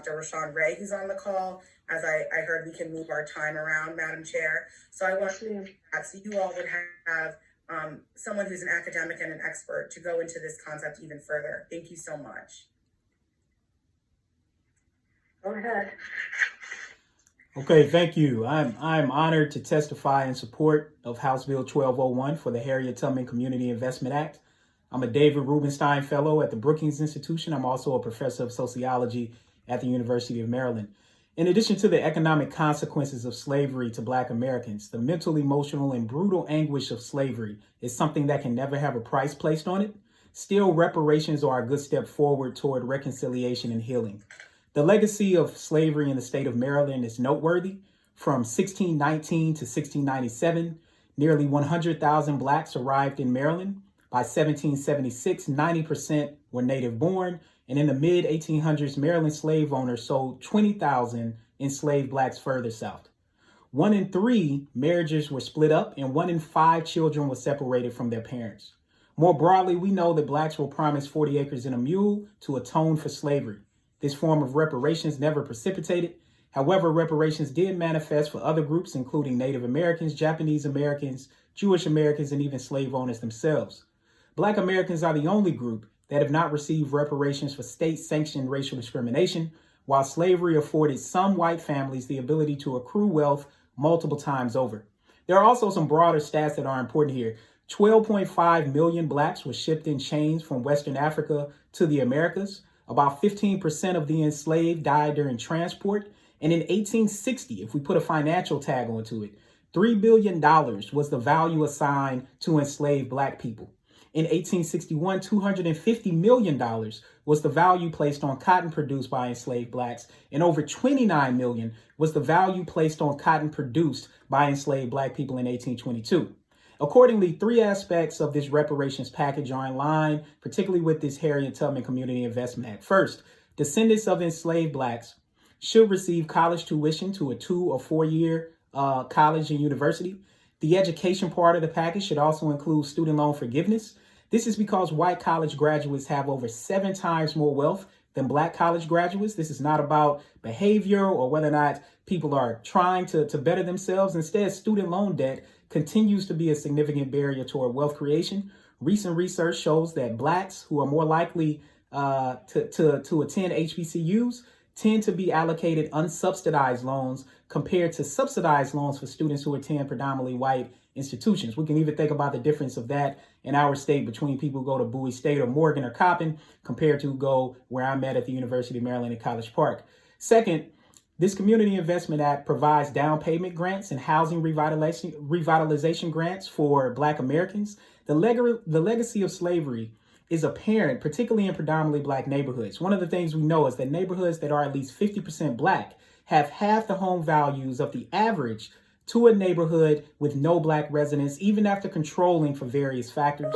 Rashawn Ray, who's on the call. As I heard, we can move our time around, Madam Chair. So I want to so you all would have someone who's an academic and an expert to go into this concept even further. Thank you so much. Go ahead. Okay, thank you. I'm honored to testify in support of House Bill 1201 for the Harriet Tubman Community Investment Act. I'm a David Rubenstein Fellow at the Brookings Institution. I'm also a professor of sociology at the University of Maryland. In addition to the economic consequences of slavery to Black Americans, the mental, emotional, and brutal anguish of slavery is something that can never have a price placed on it. Still, reparations are a good step forward toward reconciliation and healing. The legacy of slavery in the state of Maryland is noteworthy. From 1619 to 1697, nearly 100,000 Blacks arrived in Maryland. By 1776, 90% were native born. And in the mid-1800s, Maryland slave owners sold 20,000 enslaved Blacks further south. 1 in 3 marriages were split up, and 1 in 5 children were separated from their parents. More broadly, we know that Blacks were promised 40 acres and a mule to atone for slavery. This form of reparations never precipitated. However, reparations did manifest for other groups, including Native Americans, Japanese Americans, Jewish Americans, and even slave owners themselves. Black Americans are the only group that have not received reparations for state-sanctioned racial discrimination, while slavery afforded some white families the ability to accrue wealth multiple times over. There are also some broader stats that are important here. 12.5 million Blacks were shipped in chains from Western Africa to the Americas. About 15% of the enslaved died during transport. And in 1860, if we put a financial tag onto it, $3 billion was the value assigned to enslaved Black people. In 1861, $250 million was the value placed on cotton produced by enslaved Blacks, and over $29 million was the value placed on cotton produced by enslaved Black people in 1822. Accordingly, 3 aspects of this reparations package are in line, particularly with this Harriet Tubman Community Investment Act. First, descendants of enslaved Blacks should receive college tuition to a 2 or 4 year college and university. The education part of the package should also include student loan forgiveness. This is because white college graduates have over 7 times more wealth than Black college graduates. This is not about behavior or whether or not people are trying to better themselves. Instead, student loan debt continues to be a significant barrier toward wealth creation. Recent research shows that Blacks who are more likely to attend HBCUs tend to be allocated unsubsidized loans compared to subsidized loans for students who attend predominantly white institutions. We can even think about the difference of that in our state between people who go to Bowie State or Morgan or Coppin compared to who go where I'm at the University of Maryland in College Park. Second, this Community Investment Act provides down payment grants and housing revitalization grants for Black Americans. The legacy of slavery is apparent, particularly in predominantly Black neighborhoods. One of the things we know is that neighborhoods that are at least 50% Black have half the home values of the average to a neighborhood with no Black residents, even after controlling for various factors.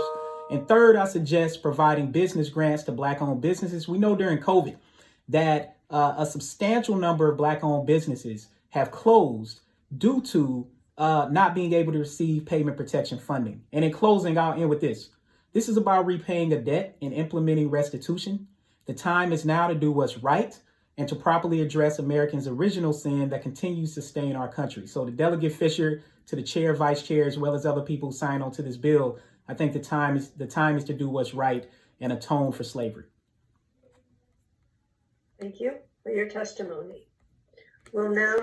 And third, I suggest providing business grants to Black-owned businesses. We know during COVID that a substantial number of Black-owned businesses have closed due to not being able to receive payment protection funding. And in closing, I'll end with this. This is about repaying a debt and implementing restitution. The time is now to do what's right and to properly address Americans' original sin that continues to stain our country. So to Delegate Fisher, to the chair, vice chair, as well as other people who signed on to this bill, I think the time is to do what's right and atone for slavery. Thank you for your testimony. We'll now